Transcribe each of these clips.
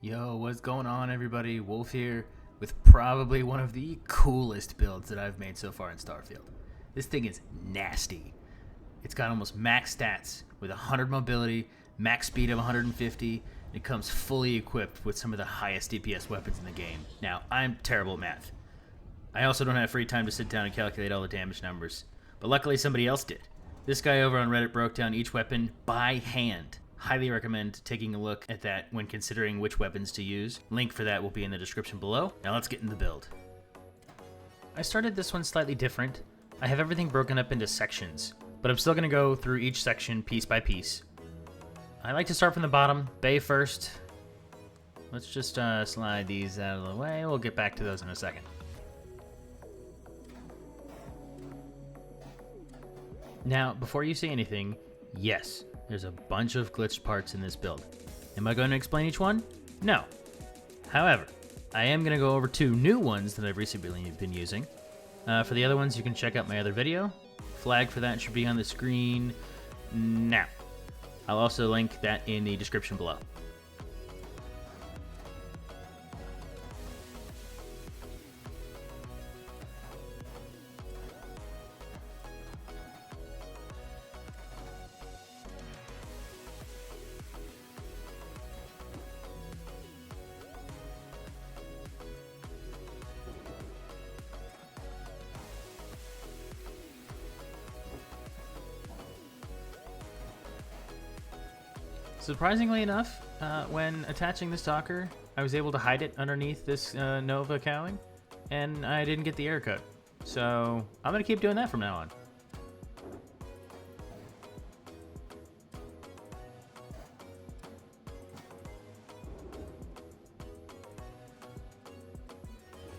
Yo, what's going on, everybody? Wolf here with probably one of the coolest builds that I've made so far in Starfield. This thing is nasty. It's got almost max stats with 100 mobility, max speed of 150, and it comes fully equipped with some of the highest DPS weapons in the game. Now, I'm terrible at math. I also don't have free time to sit down and calculate all the damage numbers, but luckily somebody else did. This guy over on Reddit broke down each weapon by hand. Highly recommend taking a look at that when considering which weapons to use. Link for that will be in the description below. Now let's get in the build. I started this one slightly different. I have everything broken up into sections, but I'm still going to go through each section piece by piece. I like to start from the bottom, bay first. Let's just slide these out of the way. We'll get back to those in a second. Now, before you say anything, yes, there's a bunch of glitched parts in this build. Am I going to explain each one? No. However, I am going to go over two new ones that I've recently been using. For the other ones, you can check out my other video. Flag for that should be on the screen now. I'll also link that in the description below. Surprisingly enough, when attaching this docker, I was able to hide it underneath this Nova Cowling, and I didn't get the error code. So I'm going to keep doing that from now on.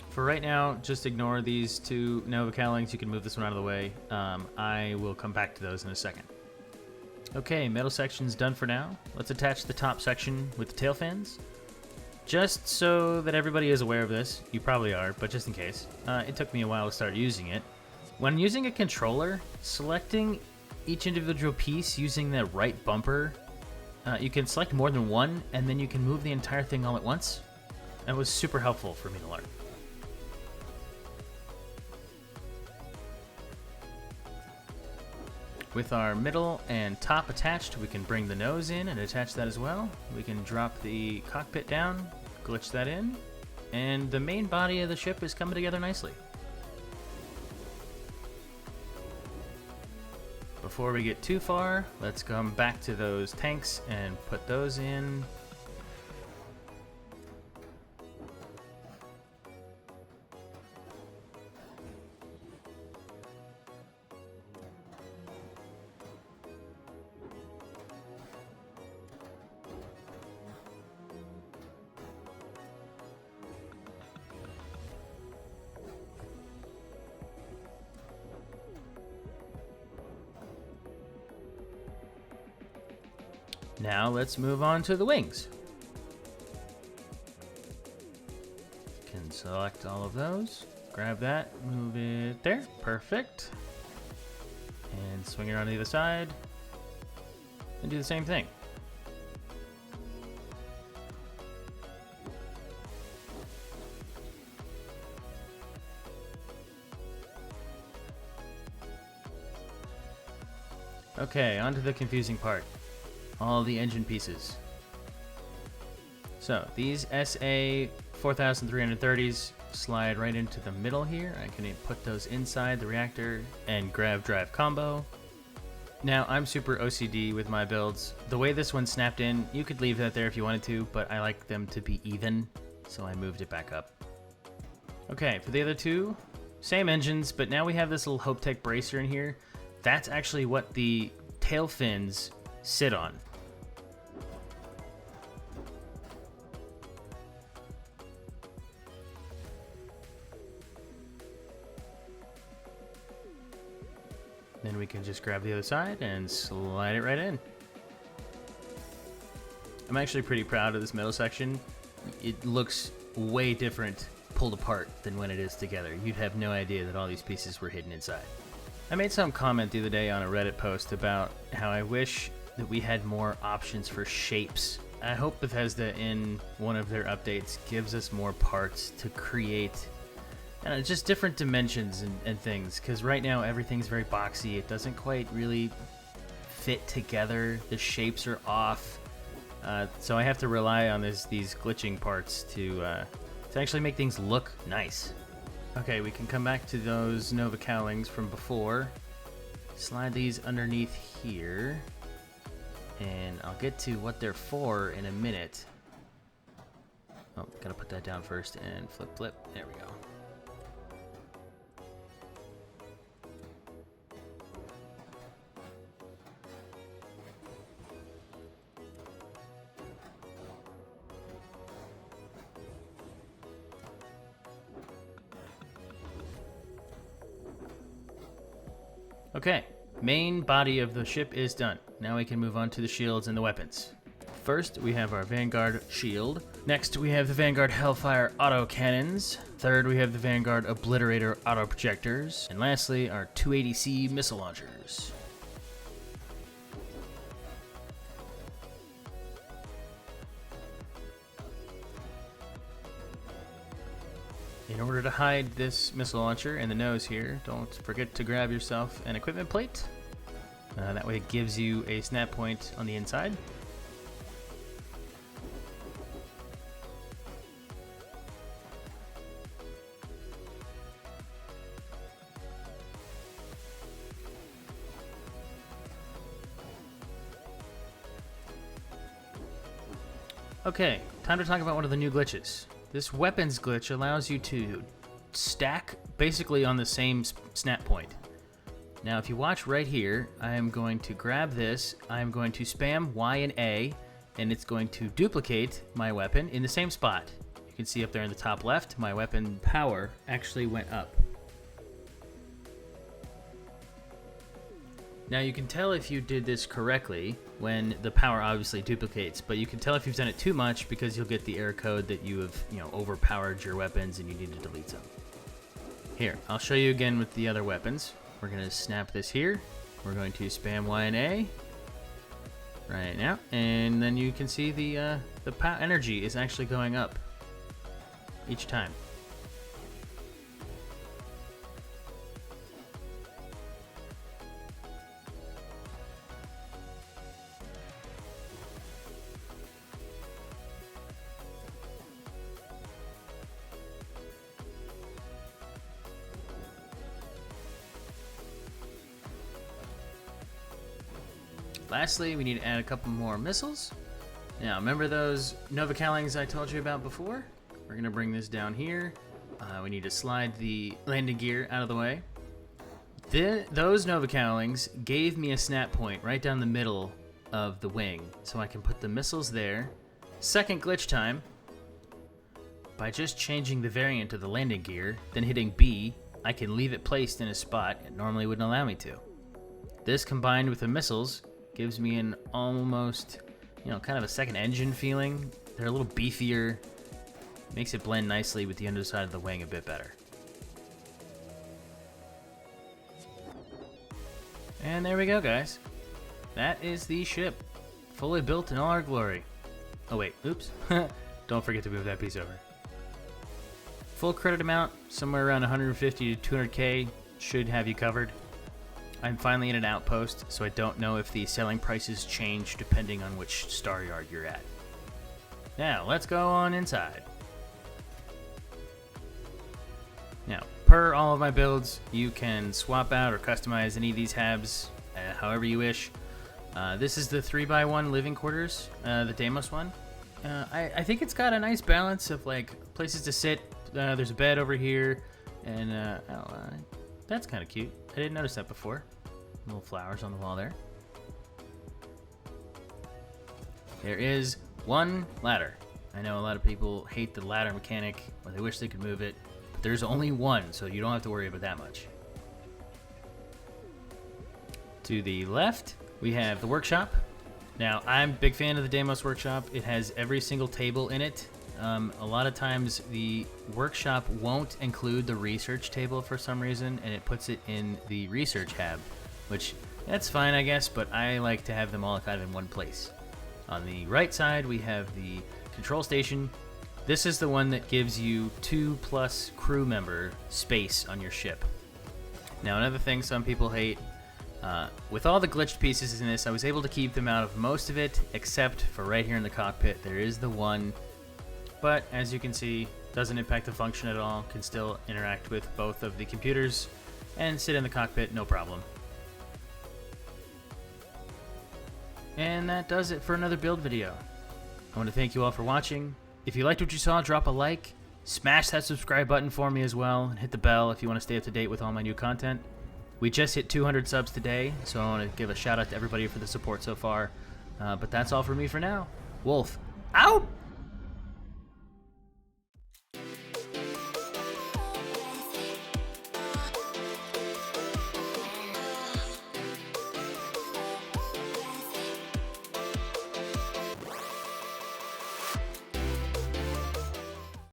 For right now, just ignore these two Nova Cowlings. You can move this one out of the way. I will come back to those in a second. Okay, metal section's done for now. Let's attach the top section with the tail fins. Just so that everybody is aware of this, you probably are, but just in case, it took me a while to start using it. When using a controller, selecting each individual piece using the right bumper, you can select more than one, and then you can move the entire thing all at once. That was super helpful for me to learn. With our middle and top attached, we can bring the nose in and attach that as well. We can drop the cockpit down, glitch that in, and the main body of the ship is coming together nicely. Before we get too far, let's come back to those tanks and put those in. Now let's move on to the wings. Can select all of those, grab that, move it there, perfect. And swing it around to the other side, and do the same thing. Okay, on to the confusing part. All the engine pieces. So these SA 4330s slide right into the middle here. I can put those inside the reactor and Grav drive combo. Now I'm super OCD with my builds. The way this one snapped in, you could leave that there if you wanted to, but I like them to be even, so I moved it back up. Okay, for the other two, same engines, but now we have this little Hope Tech bracer in here. That's actually what the tail fins sit on. Then we can just grab the other side and slide it right in. I'm actually pretty proud of this middle section. It looks way different pulled apart than when it is together. You'd have no idea that all these pieces were hidden inside. I made some comment the other day on a Reddit post about how I wish that we had more options for shapes I hope Bethesda in one of their updates gives us more parts to create just different dimensions and things, because right now everything's very boxy. It doesn't quite really fit together. The shapes are off. So I have to rely on these glitching parts to actually make things look nice. Okay, we can come back to those Nova Cowlings from before. Slide these underneath here. And I'll get to what they're for in a minute. Oh, gotta put that down first and flip. There we go. Okay, main body of the ship is done. Now we can move on to the shields and the weapons. First, we have our Vanguard shield. Next, we have the Vanguard Hellfire auto cannons. Third, we have the Vanguard Obliterator auto projectors. And lastly, our 280C missile launchers. In order to hide this missile launcher in the nose here, don't forget to grab yourself an equipment plate. That way it gives you a snap point on the inside. Okay, time to talk about one of the new glitches. This weapons glitch allows you to stack basically on the same snap point. Now, if you watch right here, I am going to grab this, I am going to spam Y and A, and it's going to duplicate my weapon in the same spot. You can see up there in the top left, my weapon power actually went up. Now, you can tell if you did this correctly when the power obviously duplicates, but you can tell if you've done it too much because you'll get the error code that you have, overpowered your weapons and you need to delete some. Here, I'll show you again with the other weapons. We're going to snap this here. We're going to spam Y and A right now, and then you can see the energy is actually going up each time. Lastly, we need to add a couple more missiles. Now, remember those Nova Cowlings I told you about before? We're going to bring this down here. We need to slide the landing gear out of the way. Those Nova Cowlings gave me a snap point right down the middle of the wing, so I can put the missiles there. Second glitch time. By just changing the variant of the landing gear, then hitting B, I can leave it placed in a spot it normally wouldn't allow me to. This combined with the missiles gives me an almost, kind of a second engine feeling. They're a little beefier. Makes it blend nicely with the underside of the wing a bit better. And there we go, guys. That is the ship, fully built in all our glory. Oh wait, oops. Don't forget to move that piece over. Full credit amount, somewhere around 150 to 200k, should have you covered. I'm finally in an outpost, so I don't know if the selling prices change depending on which star yard you're at. Now, let's go on inside. Now, per all of my builds, you can swap out or customize any of these habs however you wish. This is the 3x1 living quarters, the Deimos one. I think it's got a nice balance of places to sit. There's a bed over here, and that's kind of cute. I didn't notice that before. Little flowers on the wall there. There is one ladder. I know a lot of people hate the ladder mechanic, or they wish they could move it, but there's only one, so you don't have to worry about that much. To the left, we have the workshop. Now, I'm a big fan of the Deimos Workshop. It has every single table in it. A lot of times the workshop won't include the research table for some reason, and it puts it in the research hab, which that's fine, I guess, but I like to have them all kind of in one place. On the right side, we have the control station. This is the one that gives you 2+ crew member space on your ship. Now, another thing some people hate, with all the glitched pieces in this, I was able to keep them out of most of it, except for right here in the cockpit. There is the one, but as you can see, doesn't impact the function at all, can still interact with both of the computers and sit in the cockpit, no problem. And that does it for another build video. I want to thank you all for watching. If you liked what you saw, drop a like, smash that subscribe button for me as well, and hit the bell if you want to stay up to date with all my new content. We just hit 200 subs today, so I want to give a shout out to everybody for the support so far. But that's all for me for now. Wolf, out!